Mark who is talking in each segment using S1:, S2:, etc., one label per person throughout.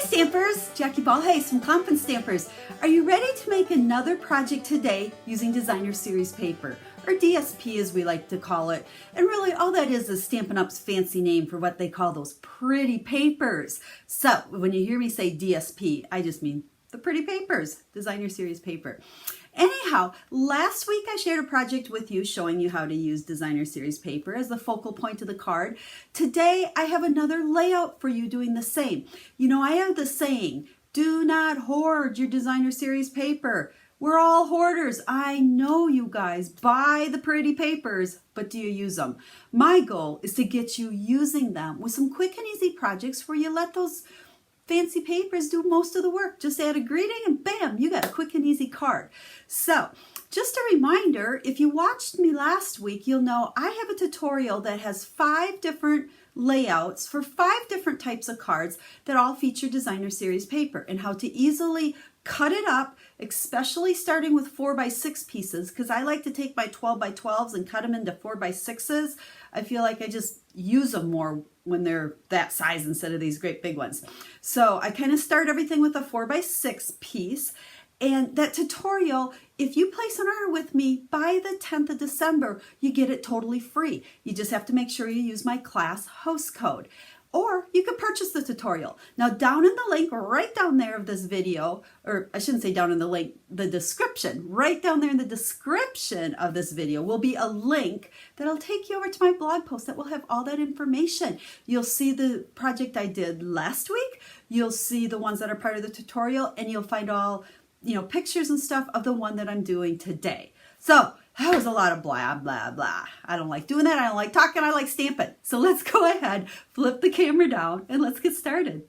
S1: Stampers, Jackie Bolhuis from Klompen Stampers. Are you ready to make another project today using Designer Series paper, or DSP as we like to call it? And really all that is Stampin' Up's fancy name for what they call those pretty papers. So when you hear me say DSP, I just mean the pretty papers, Designer Series paper. Anyhow, last week I shared a project with you showing you how to use Designer Series paper as the focal point of the card. Today I have another layout for you doing the same. You know, I have the saying, do not hoard your Designer Series paper. We're all hoarders. I know you guys buy the pretty papers, but do you use them? My goal is to get you using them with some quick and easy projects where you let those fancy papers do most of the work. Just add a greeting and bam, you got a quick and easy card. So just a reminder, if you watched me last week, you'll know I have a tutorial that has 5 different layouts for 5 different types of cards that all feature Designer Series paper and how to easily cut it up, especially starting with 4x6 pieces, because I like to take my 12x12s and cut them into 4x6s. I feel like I just use them more when they're that size instead of these great big ones. So I kind of start everything with a 4x6 piece. And that tutorial, if you place an order with me by the 10th of December, you get it totally free. You just have to make sure you use my class host code. Or you can purchase the tutorial. Now down in the link, right down there of this video, or I shouldn't say down in the link, the description, right down there in the description of this video will be a link that'll take you over to my blog post that will have all that information. You'll see the project I did last week, you'll see the ones that are part of the tutorial, and you'll find all, pictures and stuff of the one that I'm doing today. So that was a lot of blah, blah, blah. I don't like doing that. I don't like talking. I like stamping. So let's go ahead, flip the camera down, and let's get started.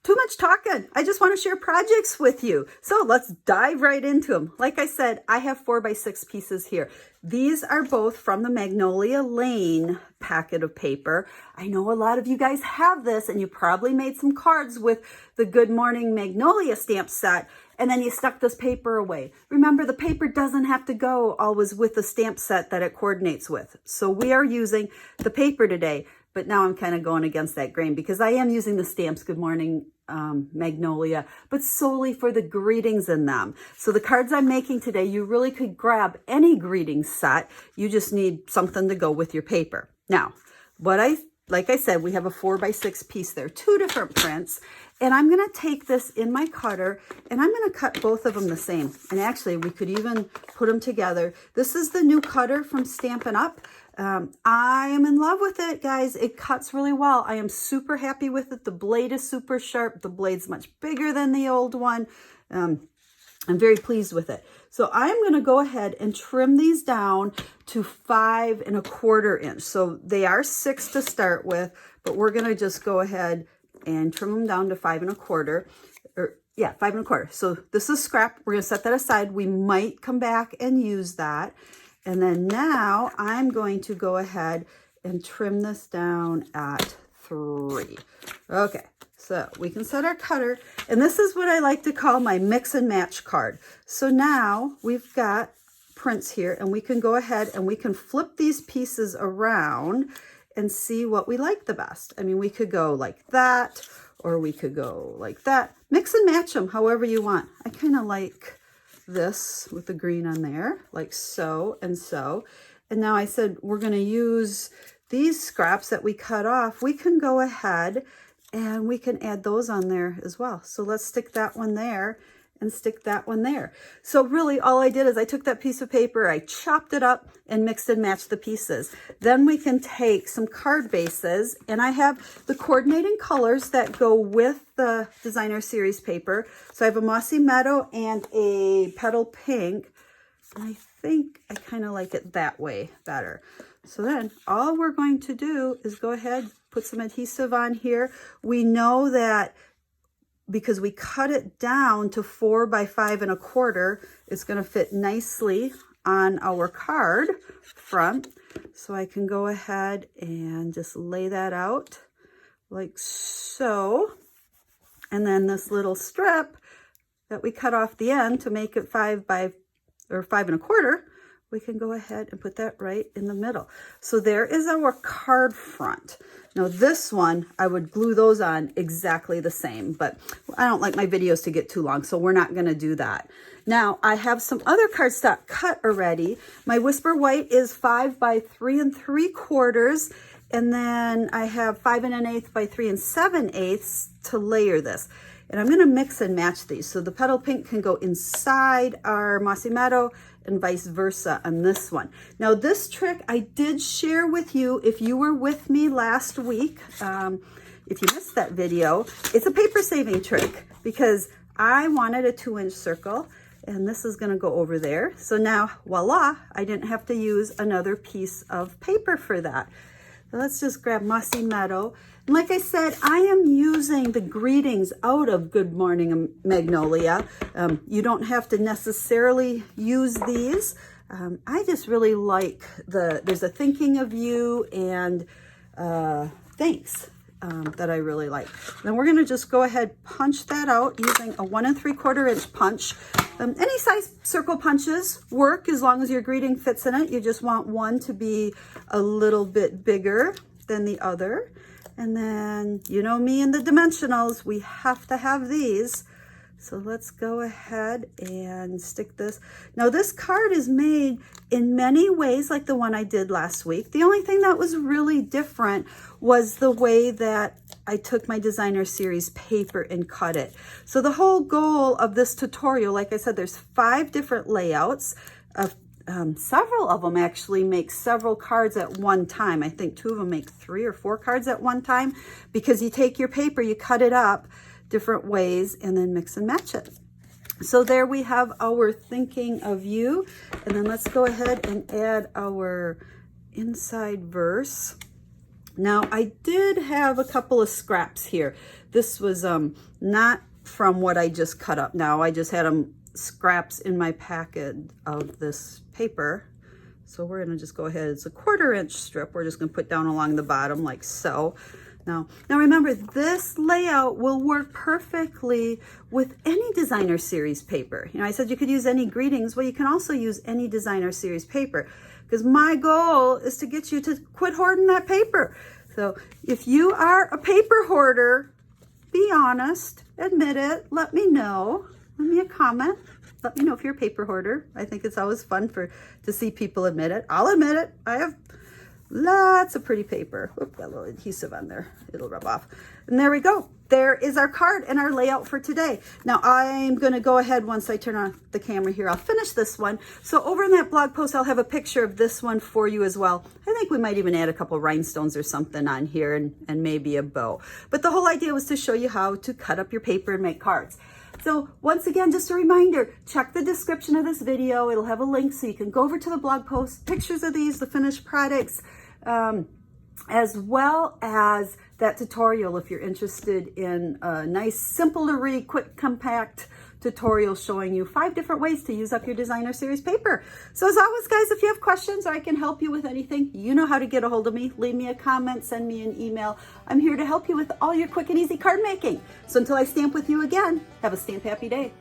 S1: Too much talking. I just want to share projects with you. So let's dive right into them. Like I said, I have 4x6 pieces here. These are both from the Magnolia Lane packet of paper. I know a lot of you guys have this, and you probably made some cards with the Good Morning Magnolia stamp set, and then you stuck this paper away. Remember, the paper doesn't have to go always with the stamp set that it coordinates with. So we are using the paper today, but now I'm kind of going against that grain because I am using the stamps Good Morning Magnolia, but solely for the greetings in them. So the cards I'm making today, you really could grab any greeting set. You just need something to go with your paper. Now, like I said, we have a 4x6 piece there, 2 different prints, and I'm going to take this in my cutter and I'm going to cut both of them the same. And actually, we could even put them together. This is the new cutter from Stampin' Up. I am in love with it, guys. It cuts really well. I am super happy with it. The blade is super sharp. The blade's much bigger than the old one. I'm very pleased with it. So I'm going to go ahead and trim these down to 5 1/4 inch. So they are 6 to start with, but we're going to just go ahead and trim them down to 5 1/4. 5 1/4. So this is scrap. We're going to set that aside. We might come back and use that. And then now I'm going to go ahead and trim this down at 3. Okay. So we can set our cutter, and this is what I like to call my mix and match card. So now we've got prints here, and we can go ahead and we can flip these pieces around and see what we like the best. I mean, we could go like that, or we could go like that. Mix and match them however you want. I kind of like this with the green on there, like so and so. And now I said we're going to use these scraps that we cut off. We can go ahead and we can add those on there as well. So let's stick that one there and stick that one there. So really all I did is I took that piece of paper, I chopped it up and mixed and matched the pieces. Then we can take some card bases, and I have the coordinating colors that go with the Designer Series paper. So I have a Mossy Meadow and a Petal Pink. And I think I kind of like it that way better. So then all we're going to do is go ahead, put some adhesive on here. We know that because we cut it down to 4 by 5 1/4, it's going to fit nicely on our card front. So I can go ahead and just lay that out like so. And then this little strip that we cut off the end to make it 5 1/4, we can go ahead and put that right in the middle. So there is our card front. Now this one, I would glue those on exactly the same, but I don't like my videos to get too long, so we're not gonna do that. Now I have some other cardstock cut already. My Whisper White is 5 by 3 3/4, and then I have 5 1/8 by 3 7/8 to layer this. And I'm gonna mix and match these. So the petal pink can go inside our Mossy Meadow and vice versa on this one. Now this trick I did share with you if you were with me last week. If you missed that video, it's a paper saving trick because I wanted a 2-inch circle and this is gonna go over there. So now, voila, I didn't have to use another piece of paper for that. So let's just grab Mossy Meadow. And like I said, I am using the greetings out of Good Morning Magnolia. You don't have to necessarily use these. I just really like there's a thinking of you and thanks that I really like. Then we're gonna just go ahead, punch that out using a 1 3/4 inch punch. Any size circle punches work as long as your greeting fits in it. You just want one to be a little bit bigger than the other. And then, you know me and the dimensionals, we have to have these. So let's go ahead and stick this. Now this card is made in many ways like the one I did last week. The only thing that was really different was the way that I took my designer series paper and cut it. So the whole goal of this tutorial, like I said, there's 5 different layouts. Several of them actually make several cards at one time. I think 2 of them make 3 or 4 cards at one time because you take your paper, you cut it up different ways and then mix and match it. So there we have our thinking of you. And then let's go ahead and add our inside verse. Now I did have a couple of scraps here. This was not from what I just cut up. Now I just had them scraps in my packet of this paper. So we're gonna just go ahead, it's a 1/4 inch strip. We're just gonna put down along the bottom like so. Now remember, this layout will work perfectly with any designer series paper. You know, I said you could use any greetings. Well, you can also use any designer series paper because my goal is to get you to quit hoarding that paper. So if you are a paper hoarder, be honest, admit it, let me know. Leave me a comment. Let me know if you're a paper hoarder. I think it's always fun to see people admit it. I'll admit it. I have lots of pretty paper. Oop, got a little adhesive on there. It'll rub off. And there we go. There is our card and our layout for today. Now I'm going to go ahead once I turn on the camera here. I'll finish this one. So over in that blog post, I'll have a picture of this one for you as well. I think we might even add a couple rhinestones or something on here and maybe a bow. But the whole idea was to show you how to cut up your paper and make cards. So once again, just a reminder, check the description of this video. It'll have a link so you can go over to the blog post, pictures of these, the finished products, as well as that tutorial if you're interested in a nice, simple to read, quick, compact tutorial showing you 5 different ways to use up your designer series paper. So as always, guys, if you have questions or I can help you with anything, you know how to get a hold of me. Leave me a comment, send me an email. I'm here to help you with all your quick and easy card making. So until I stamp with you again, have a stamp happy day.